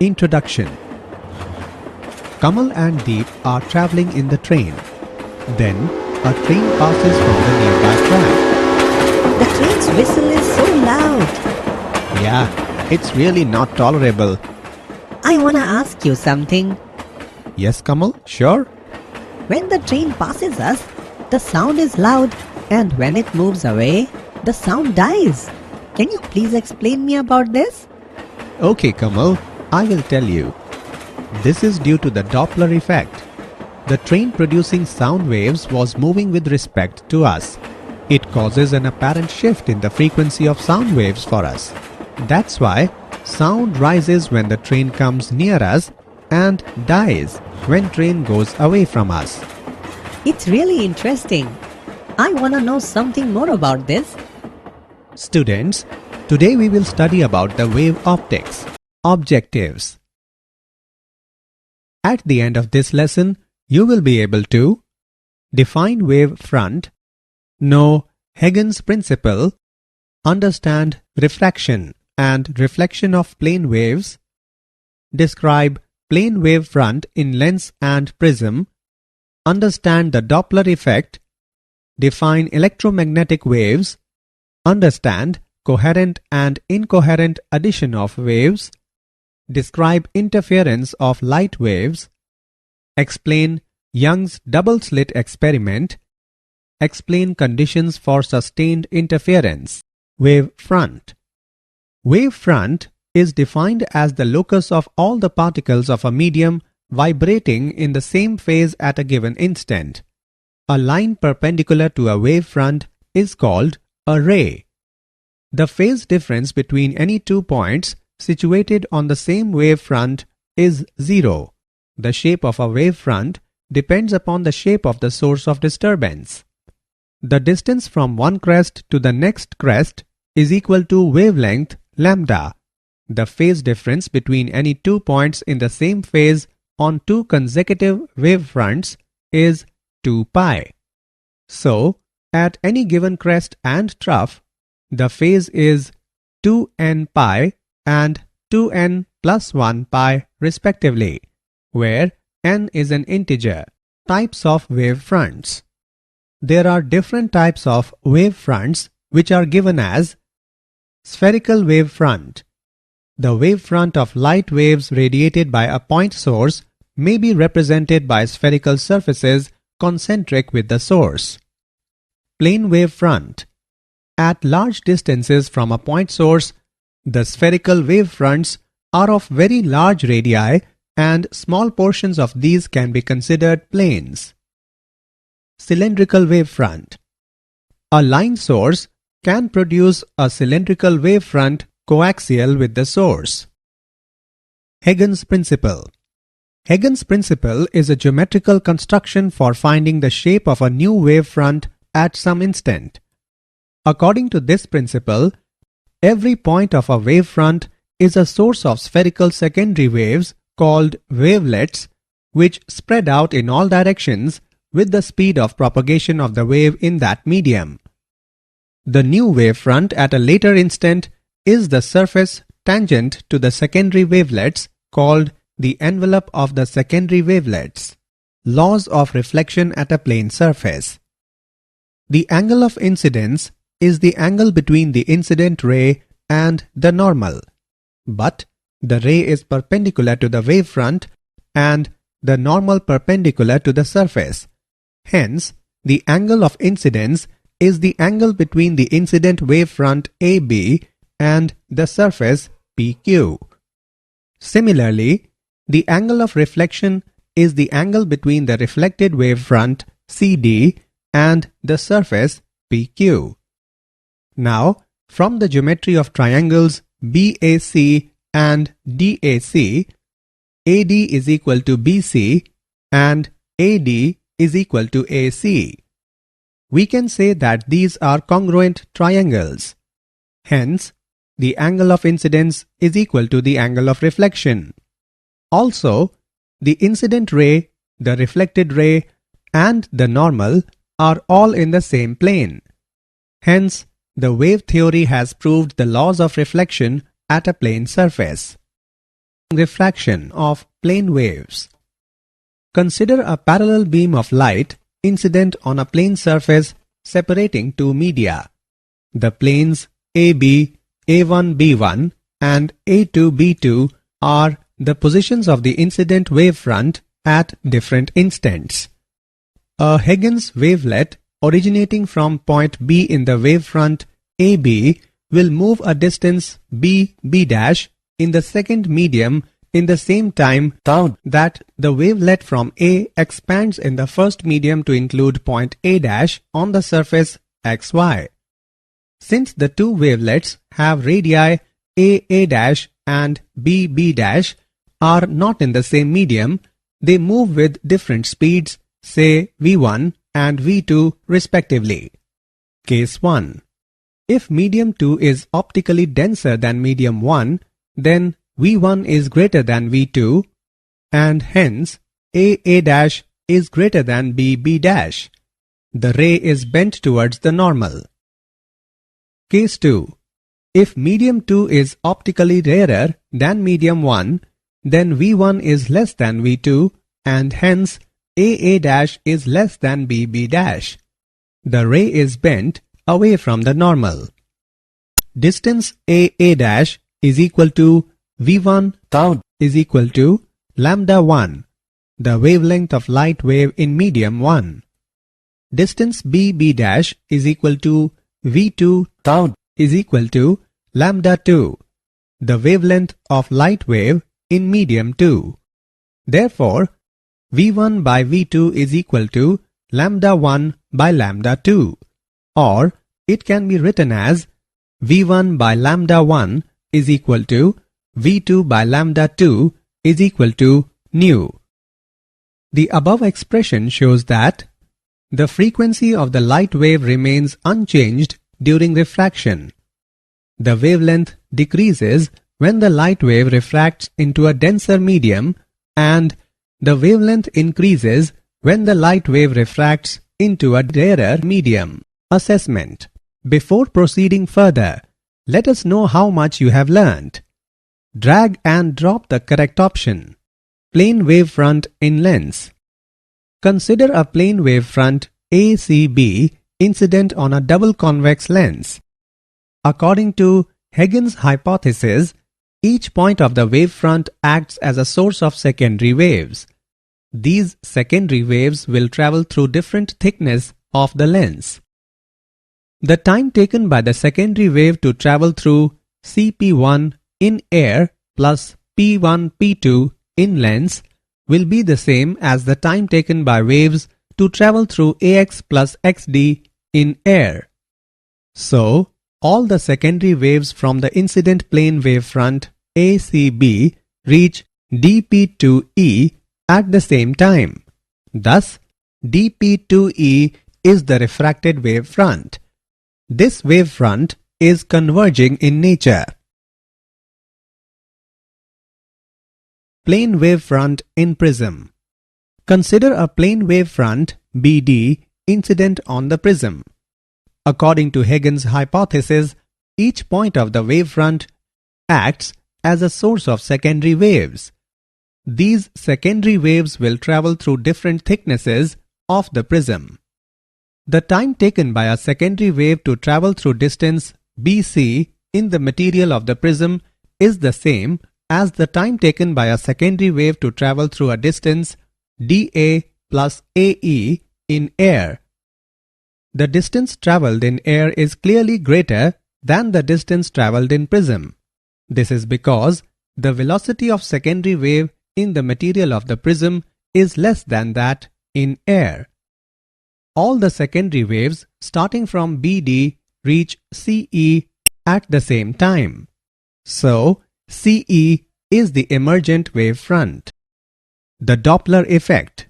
Introduction. Kamal and Deep are traveling in the train. Then, a train passes from the nearby track. The train's whistle is so loud. Yeah, it's really not tolerable. I wanna ask you something. Yes, Kamal, sure. When the train passes us, the sound is loud, and when it moves away, the sound dies. Can you please explain me about this? Okay, Kamal, I will tell you. This is due to the Doppler effect. The train producing sound waves was moving with respect to us. It causes an apparent shift in the frequency of sound waves for us. That's why sound rises when the train comes near us and dies when train goes away from us. It's really interesting. I wanna know something more about this. Students, today we will study about the wave optics. Objectives. At the end of this lesson, you will be able to define wave front, know Huygens principle, understand refraction and reflection of plane waves, describe plane wave front in lens and prism, understand the Doppler effect, define electromagnetic waves, understand coherent and incoherent addition of waves, describe interference of light waves, explain Young's double-slit experiment, explain conditions for sustained interference. Wave front. Wave front is defined as the locus of all the particles of a medium vibrating in the same phase at a given instant. A line perpendicular to a wave front is called a ray. The phase difference between any 2 points situated on the same wave front is zero. The shape of a wave front depends upon the shape of the source of disturbance. The distance from one crest to the next crest is equal to wavelength lambda. The phase difference between any 2 points in the same phase on 2 consecutive wave fronts is 2 pi. So, at any given crest and trough, the phase is 2n pi and 2n plus 1 pi respectively, where n is an integer. Types of wave fronts. There are different types of wave fronts which are given as spherical wave front. The wave front of light waves radiated by a point source may be represented by spherical surfaces concentric with the source. Plane wave front. At large distances from a point source, the spherical wave fronts are of very large radii and small portions of these can be considered planes. Cylindrical wave front. A line source can produce a cylindrical wave front coaxial with the source. Huygens principle. Huygens principle is a geometrical construction for finding the shape of a new wave front at some instant. According to this principle, every point of a wave front is a source of spherical secondary waves called wavelets, which spread out in all directions with the speed of propagation of the wave in that medium. The new wave front at a later instant is the surface tangent to the secondary wavelets called the envelope of the secondary wavelets. Laws of reflection at a plane surface. The angle of incidence is the angle between the incident ray and the normal, but the ray is perpendicular to the wavefront and the normal perpendicular to the surface. Hence, the angle of incidence is the angle between the incident wavefront AB and the surface PQ. Similarly, the angle of reflection is the angle between the reflected wavefront CD and the surface PQ. Now, from the geometry of triangles BAC and DAC, AD is equal to BC and AD is equal to AC. We can say that these are congruent triangles. Hence, the angle of incidence is equal to the angle of reflection. Also, the incident ray, the reflected ray, and the normal are all in the same plane. Hence, the wave theory has proved the laws of reflection at a plane surface. Refraction of plane waves. Consider a parallel beam of light incident on a plane surface separating two media. The planes AB, A1B1 and A2B2 are the positions of the incident wavefront at different instants. A Huygens wavelet originating from point B in the wavefront AB will move a distance B in the second medium in the same time that the wavelet from A expands in the first medium to include point A on the surface xy. Since the two wavelets have radii A and B are not in the same medium, they move with different speeds, say V1 and V2 respectively. Case 1. If medium 2 is optically denser than medium 1, then V1 is greater than V2 and hence A is greater than B. The ray is bent towards the normal. Case 2. If medium 2 is optically rarer than medium 1, then V1 is less than V2 and hence A is less than B. The ray is bent away from the normal. Distance A is equal to V1 is equal to lambda 1, the wavelength of light wave in medium 1. Distance B is equal to V2 is equal to lambda 2, the wavelength of light wave in medium 2. Therefore, V1 by V2 is equal to lambda 1 by lambda 2, or it can be written as V1 by lambda 1 is equal to V2 by lambda 2 is equal to nu. The above expression shows that the frequency of the light wave remains unchanged during refraction. The wavelength decreases when the light wave refracts into a denser medium and the wavelength increases when the light wave refracts into a rarer medium. Assessment. Before proceeding further, let us know how much you have learned. Drag and drop the correct option. Plane wavefront in lens. Consider a plane wavefront ACB incident on a double convex lens. According to Huygens hypothesis, each point of the wavefront acts as a source of secondary waves. These secondary waves will travel through different thickness of the lens. The time taken by the secondary wave to travel through CP1 in air plus P1 P2 in lens will be the same as the time taken by waves to travel through AX plus XD in air. So, all the secondary waves from the incident plane wavefront ACB reach dP2E at the same time. Thus, dP2E is the refracted wavefront. This wavefront is converging in nature. Plane wavefront in prism. Consider a plane wavefront BD incident on the prism. According to Huygens hypothesis, each point of the wavefront acts as a source of secondary waves. These secondary waves will travel through different thicknesses of the prism. The time taken by a secondary wave to travel through distance BC in the material of the prism is the same as the time taken by a secondary wave to travel through a distance dA plus AE in air. The distance travelled in air is clearly greater than the distance travelled in prism. This is because the velocity of secondary wave in the material of the prism is less than that in air. All the secondary waves starting from BD reach CE at the same time. So, CE is the emergent wavefront. The Doppler effect.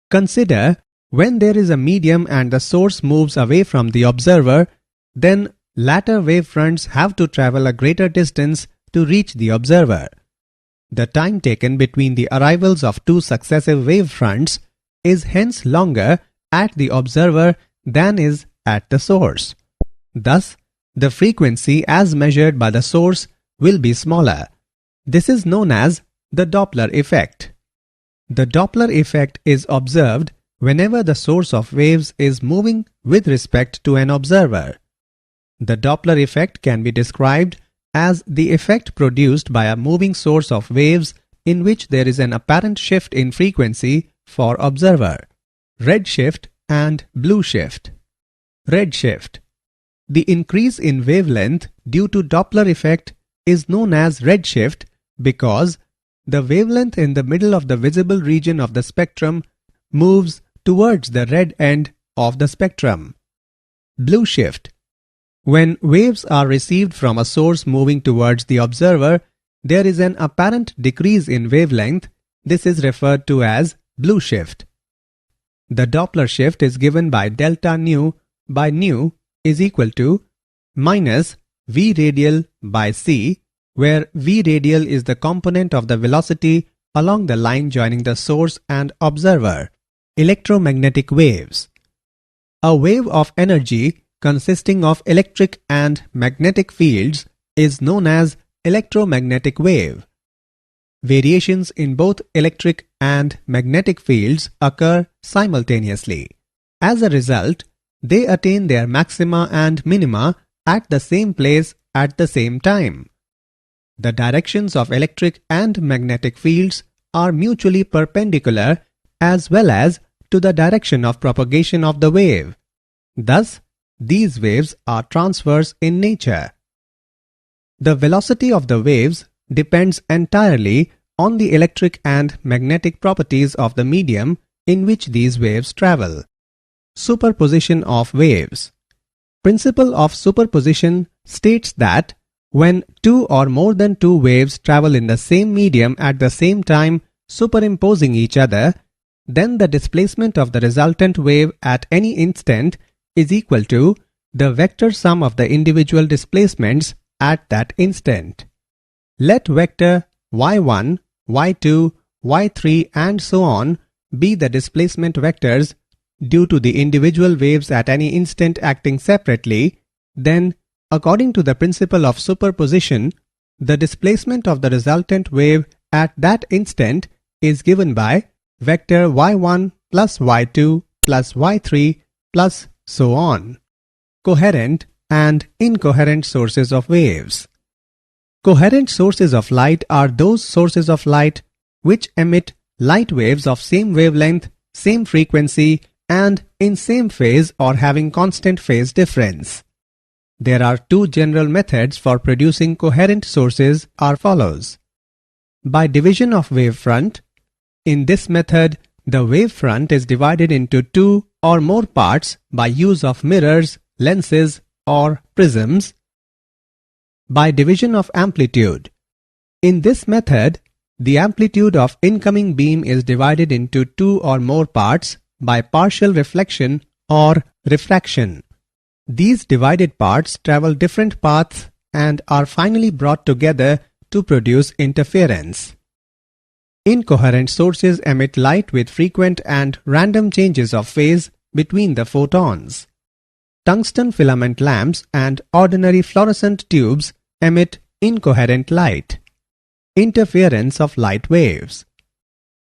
Consider when there is a medium and the source moves away from the observer, then latter wavefronts have to travel a greater distance to reach the observer. The time taken between the arrivals of two successive wavefronts is hence longer at the observer than is at the source. Thus, the frequency as measured by the source will be smaller. This is known as the Doppler effect. The Doppler effect is observed whenever the source of waves is moving with respect to an observer. The Doppler effect can be described as the effect produced by a moving source of waves in which there is an apparent shift in frequency for observer. Redshift and blue shift. Redshift. The increase in wavelength due to Doppler effect is known as redshift because the wavelength in the middle of the visible region of the spectrum moves towards the red end of the spectrum. Blue shift. When waves are received from a source moving towards the observer, there is an apparent decrease in wavelength. This is referred to as blue shift. The Doppler shift is given by delta nu by nu is equal to minus v radial by c, where v radial is the component of the velocity along the line joining the source and observer. Electromagnetic waves. A wave of energy consisting of electric and magnetic fields is known as electromagnetic wave. Variations in both electric and magnetic fields occur simultaneously. As a result, they attain their maxima and minima at the same place at the same time. The directions of electric and magnetic fields are mutually perpendicular as well as to the direction of propagation of the wave. Thus, these waves are transverse in nature. The velocity of the waves depends entirely on the electric and magnetic properties of the medium in which these waves travel. Superposition of waves. Principle of superposition states that when two or more than two waves travel in the same medium at the same time superimposing each other, then the displacement of the resultant wave at any instant is equal to the vector sum of the individual displacements at that instant. Let vector y1, y2, y3 and so on be the displacement vectors due to the individual waves at any instant acting separately, then according to the principle of superposition, the displacement of the resultant wave at that instant is given by vector y1 plus y2 plus y3 plus so on. Coherent and incoherent sources of waves. Coherent sources of light are those sources of light which emit light waves of same wavelength, same frequency, and in same phase or having constant phase difference. There are two general methods for producing coherent sources are follows. By division of wavefront. In this method, the wavefront is divided into two or more parts by use of mirrors, lenses, or prisms. By division of amplitude. In this method, the amplitude of incoming beam is divided into two or more parts by partial reflection or refraction. These divided parts travel different paths and are finally brought together to produce interference. Incoherent sources emit light with frequent and random changes of phase between the photons. Tungsten filament lamps and ordinary fluorescent tubes emit incoherent light. Interference of light waves.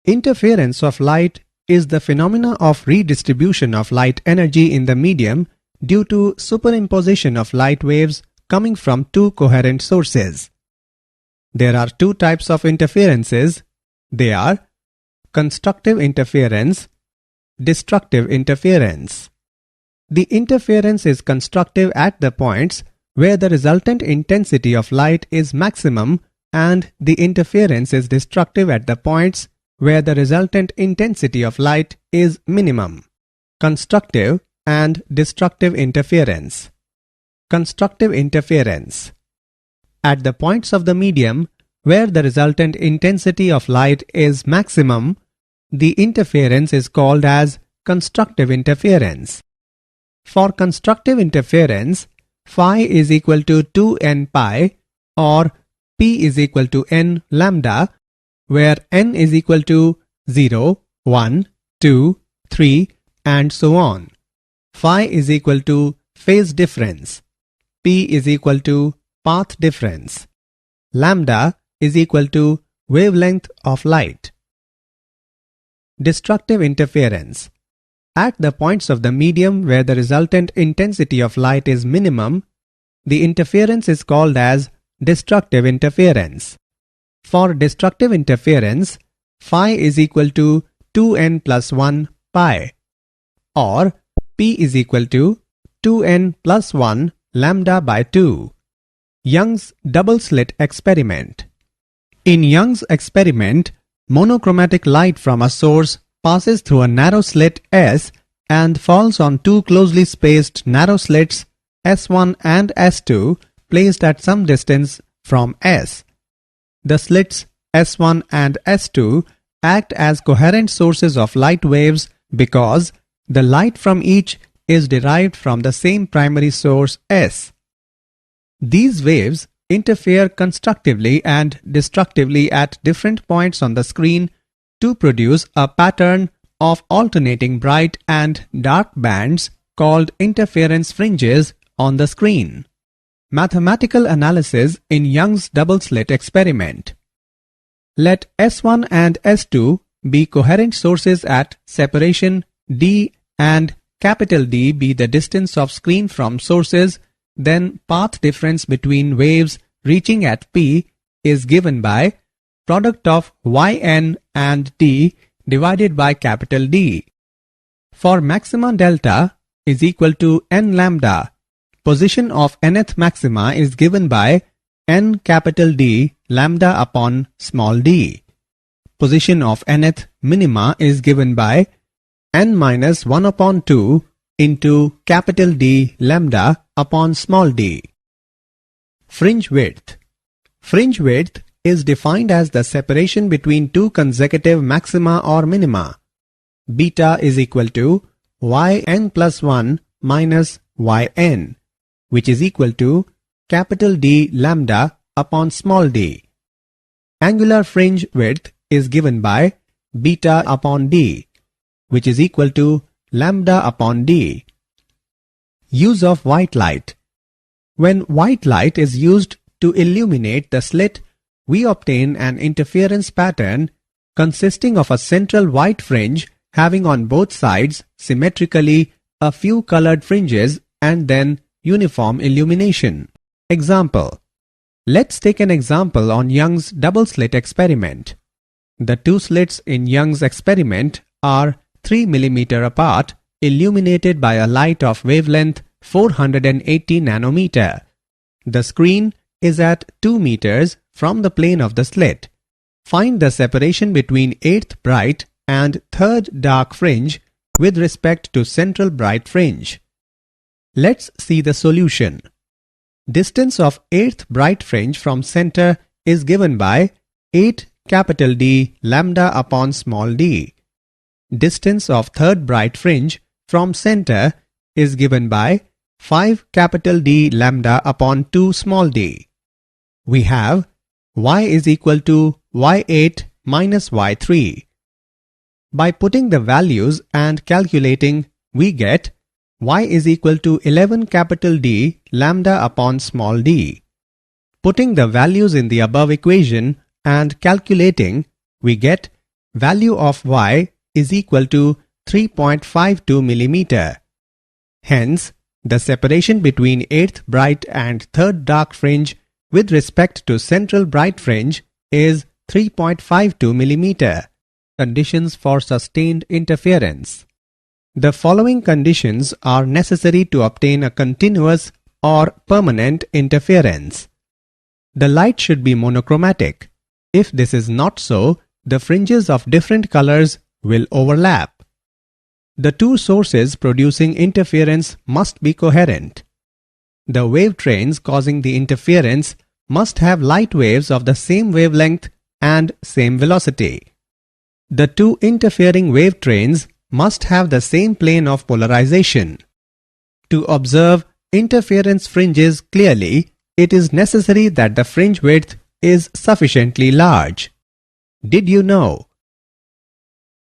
Interference of light is the phenomena of redistribution of light energy in the medium due to superimposition of light waves coming from two coherent sources. There are two types of interferences. They are constructive interference, destructive interference. The interference is constructive at the points where the resultant intensity of light is maximum, and the interference is destructive at the points where the resultant intensity of light is minimum. Constructive and destructive interference. Constructive interference. At the points of the medium where the resultant intensity of light is maximum, the interference is called as constructive interference. For constructive interference, phi is equal to 2n pi or p is equal to n lambda, where n is equal to 0, 1, 2, 3 and so on. Phi is equal to phase difference. P is equal to path difference. Lambda is equal to wavelength of light. Destructive interference. At the points of the medium where the resultant intensity of light is minimum, the interference is called as destructive interference. For destructive interference, phi is equal to 2n plus 1 pi, or p is equal to 2n plus 1 lambda by 2. Young's double-slit experiment. In Young's experiment, monochromatic light from a source passes through a narrow slit S and falls on two closely spaced narrow slits S1 and S2 placed at some distance from S. The slits S1 and S2 act as coherent sources of light waves because the light from each is derived from the same primary source S. These waves interfere constructively and destructively at different points on the screen to produce a pattern of alternating bright and dark bands called interference fringes on the screen. Mathematical analysis in Young's double-slit experiment. Let S1 and S2 be coherent sources at separation d and capital D be the distance of screen from sources, then path difference between waves reaching at P is given by product of yn and d divided by capital D. For maxima delta is equal to n lambda, position of nth maxima is given by n capital D lambda upon small d. Position of nth minima is given by n minus 1 upon 2 into capital D lambda upon small d. Fringe width. Fringe width is defined as the separation between two consecutive maxima or minima. Beta is equal to yn plus 1 minus yn, which is equal to capital D lambda upon small d. Angular fringe width is given by beta upon d, which is equal to lambda upon d. Use of white light. When white light is used to illuminate the slit, we obtain an interference pattern consisting of a central white fringe having on both sides symmetrically a few colored fringes and then uniform illumination. Example. Let's take an example on Young's double-slit experiment. The two slits in Young's experiment are 3 mm apart, illuminated by a light of wavelength 480 nanometer. The screen is at 2 meters from the plane of the slit. Find the separation between 8th bright and 3rd dark fringe with respect to central bright fringe. Let's see the solution. Distance of 8th bright fringe from center is given by 8 capital D lambda upon small d. Distance of 3rd bright fringe from center is given by 5 capital D lambda upon 2 small d. We have y is equal to y8 minus y3. By putting the values and calculating, we get y is equal to 11 capital D lambda upon small d. Putting the values in the above equation and calculating, we get value of y is equal to 3.52 millimeter. Hence, the separation between 8th bright and 3rd dark fringe with respect to central bright fringe is 3.52 millimeter. Conditions for sustained interference. The following conditions are necessary to obtain a continuous or permanent interference. The light should be monochromatic. If this is not so, the fringes of different colors will overlap. The two sources producing interference must be coherent. The wave trains causing the interference must have light waves of the same wavelength and same velocity. The two interfering wave trains must have the same plane of polarization. To observe interference fringes clearly, it is necessary that the fringe width is sufficiently large. Did you know?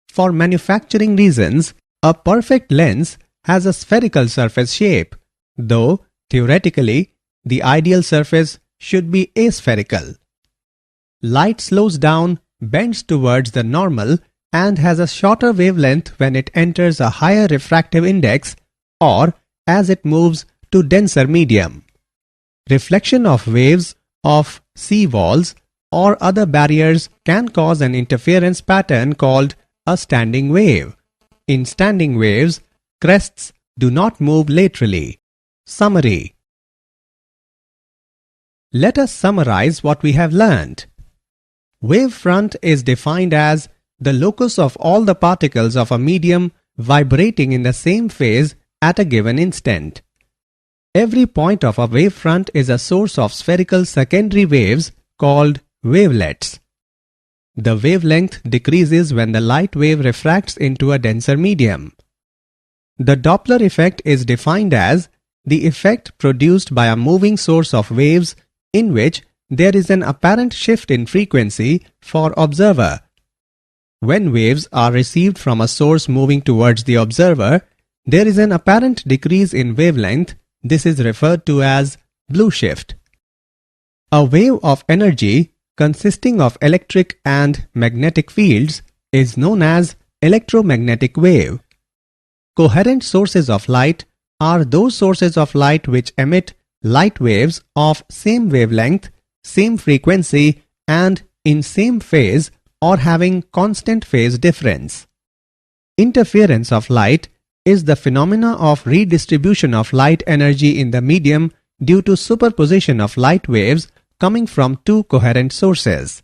For manufacturing reasons, a perfect lens has a spherical surface shape, though theoretically the ideal surface should be aspherical. light slows down, bends towards the normal, and has a shorter wavelength when it enters a higher refractive index or as it moves to denser medium. Reflection of waves of sea walls or other barriers can cause an interference pattern called a standing wave. In standing waves, crests do not move laterally. Summary. Let us summarize what we have learned. Wavefront is defined as the locus of all the particles of a medium vibrating in the same phase at a given instant. Every point of a wavefront is a source of spherical secondary waves called wavelets. The wavelength decreases when the light wave refracts into a denser medium. The Doppler effect is defined as the effect produced by a moving source of waves in which there is an apparent shift in frequency for observer. When waves are received from a source moving towards the observer, there is an apparent decrease in wavelength. This is referred to as blue shift. A wave of energy consisting of electric and magnetic fields is known as electromagnetic wave. Coherent sources of light are those sources of light which emit light waves of same wavelength, same frequency, and in same phase or having constant phase difference. Interference of light is the phenomena of redistribution of light energy in the medium due to superposition of light waves coming from two coherent sources.